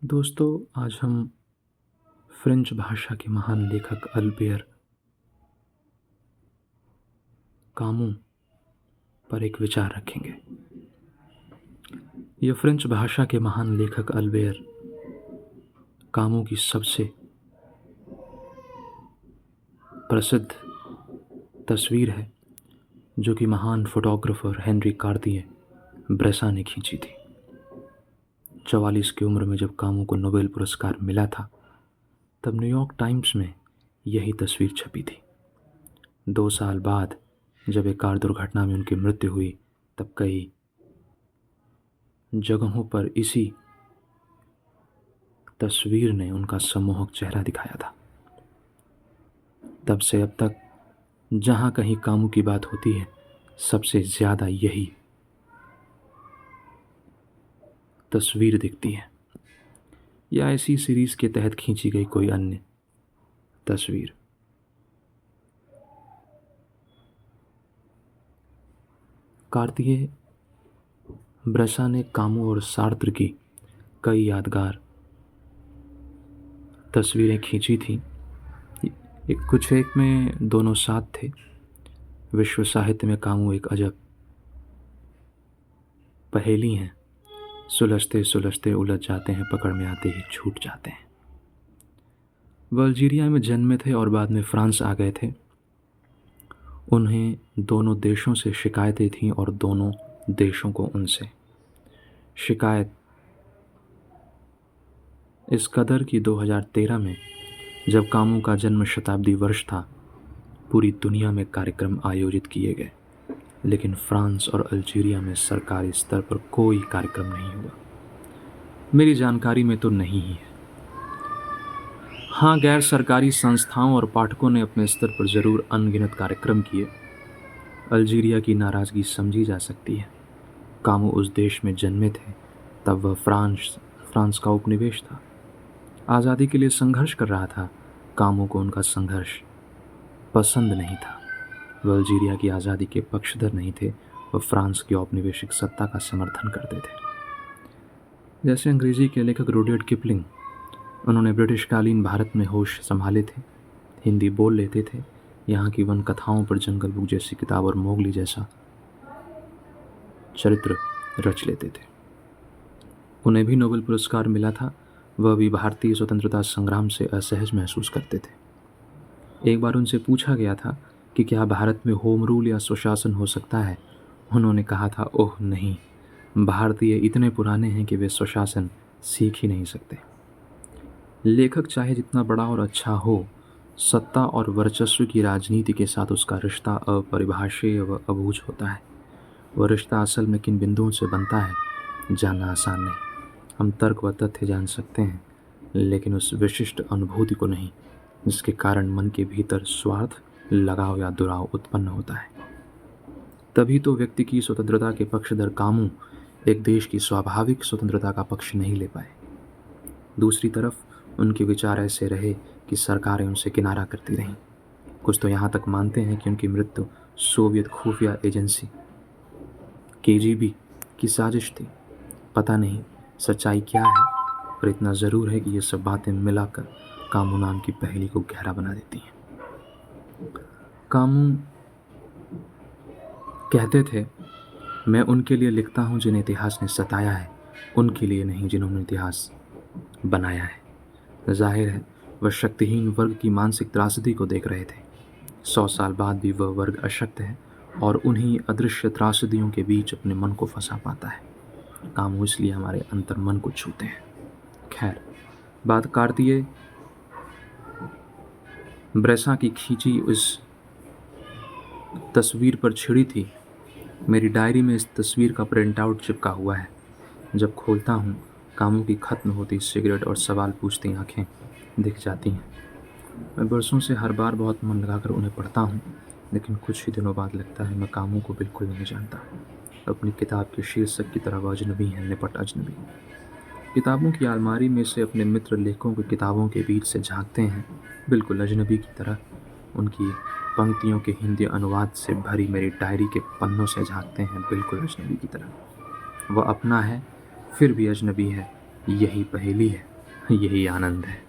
दोस्तों, आज हम फ्रेंच भाषा के महान लेखक अल्बेर कामू पर एक विचार रखेंगे। यह फ्रेंच भाषा के महान लेखक अल्बेर कामू की सबसे प्रसिद्ध तस्वीर है, जो कि महान फोटोग्राफर हेनरी कार्तिये ब्रेसा ने खींची थी। 44 की उम्र में जब कामू को नोबेल पुरस्कार मिला था, तब न्यूयॉर्क टाइम्स में यही तस्वीर छपी थी। 2 साल बाद जब एक कार दुर्घटना में उनकी मृत्यु हुई, तब कई जगहों पर इसी तस्वीर ने उनका सम्मोहक चेहरा दिखाया था। तब से अब तक जहाँ कहीं कामू की बात होती है, सबसे ज़्यादा यही तस्वीर दिखती है, या ऐसी सीरीज़ के तहत खींची गई कोई अन्य तस्वीर। कार्तिये ब्रेसा ने कामू और सार्त्र की कई यादगार तस्वीरें खींची थी। कुछ एक में दोनों साथ थे। विश्व साहित्य में कामू एक अजब पहेली हैं। सुलझते सुलझते उलझ जाते हैं, पकड़ में आते ही छूट जाते हैं। वह अल्जीरिया में जन्मे थे और बाद में फ्रांस आ गए थे। उन्हें दोनों देशों से शिकायतें थीं और दोनों देशों को उनसे शिकायत इस कदर कि 2013 में जब कामू का जन्म शताब्दी वर्ष था, पूरी दुनिया में कार्यक्रम आयोजित किए गए, लेकिन फ्रांस और अल्जीरिया में सरकारी स्तर पर कोई कार्यक्रम नहीं हुआ। मेरी जानकारी में तो नहीं ही है। हाँ, गैर सरकारी संस्थाओं और पाठकों ने अपने स्तर पर ज़रूर अनगिनत कार्यक्रम किए। अल्जीरिया की नाराज़गी समझी जा सकती है। कामू उस देश में जन्मे थे, तब वह फ्रांस का उपनिवेश था। आज़ादी के लिए संघर्ष कर रहा था। कामू को उनका संघर्ष पसंद नहीं था। वह अल्जीरिया की आज़ादी के पक्षधर नहीं थे, वह फ्रांस की औपनिवेशिक सत्ता का समर्थन करते थे। जैसे अंग्रेज़ी के लेखक रुडयार्ड किपलिंग, उन्होंने ब्रिटिशकालीन भारत में होश संभाले थे, हिंदी बोल लेते थे, यहाँ की वन कथाओं पर जंगल बुक जैसी किताब और मोगली जैसा चरित्र रच लेते थे। उन्हें भी नोबेल पुरस्कार मिला था। वह भी भारतीय स्वतंत्रता संग्राम से असहज महसूस करते थे। एक बार उनसे पूछा गया था कि क्या भारत में होम रूल या स्वशासन हो सकता है। उन्होंने कहा था, ओह नहीं, भारतीय इतने पुराने हैं कि वे स्वशासन सीख ही नहीं सकते। लेखक चाहे जितना बड़ा और अच्छा हो, सत्ता और वर्चस्व की राजनीति के साथ उसका रिश्ता अपरिभाषीय व अबूझ होता है। वह रिश्ता असल में किन बिंदुओं से बनता है, जानना आसान नहीं। हम तर्क व तथ्य जान सकते हैं, लेकिन उस विशिष्ट अनुभूति को नहीं, जिसके कारण मन के भीतर स्वार्थ, लगाव या दुराव उत्पन्न होता है। तभी तो व्यक्ति की स्वतंत्रता के पक्षधर कामू एक देश की स्वाभाविक स्वतंत्रता का पक्ष नहीं ले पाए। दूसरी तरफ उनके विचार ऐसे रहे कि सरकारें उनसे किनारा करती रहीं। कुछ तो यहाँ तक मानते हैं कि उनकी मृत्यु सोवियत खुफिया एजेंसी KGB की साजिश थी। पता नहीं सच्चाई क्या है, पर इतना ज़रूर है कि ये सब बातें मिलाकर कामू नाम की पहेली को गहरा बना देती हैं। कामू कहते थे, मैं उनके लिए लिखता हूँ जिन्हें इतिहास ने सताया है, उनके लिए नहीं जिन्होंने इतिहास बनाया है। जाहिर है वह शक्तिहीन वर्ग की मानसिक त्रासदी को देख रहे थे। 100 साल बाद भी वह वर्ग अशक्त है और उन्हीं अदृश्य त्रासदियों के बीच अपने मन को फंसा पाता है। कामू इसलिए हमारे अंतर मन को छूते हैं। खैर, बात कार्तिये ब्रेसा की खींची इस तस्वीर पर छिड़ी थी। मेरी डायरी में इस तस्वीर का प्रिंट आउट चिपका हुआ है। जब खोलता हूँ, कामू की खत्म होती सिगरेट और सवाल पूछती आंखें दिख जाती हैं। मैं बरसों से हर बार बहुत मन लगाकर उन्हें पढ़ता हूँ, लेकिन कुछ ही दिनों बाद लगता है मैं कामू को बिल्कुल नहीं जानता। अपनी किताब के शीर्षक की तरह वह अजनबी है, निपट अजनबी। किताबों की अलमारी में से अपने मित्र लेखकों की किताबों के बीच से झांकते हैं, बिल्कुल अजनबी की तरह। उनकी पंक्तियों के हिंदी अनुवाद से भरी मेरी डायरी के पन्नों से झांकते हैं, बिल्कुल अजनबी की तरह। वह अपना है, फिर भी अजनबी है। यही पहेली है, यही आनंद है।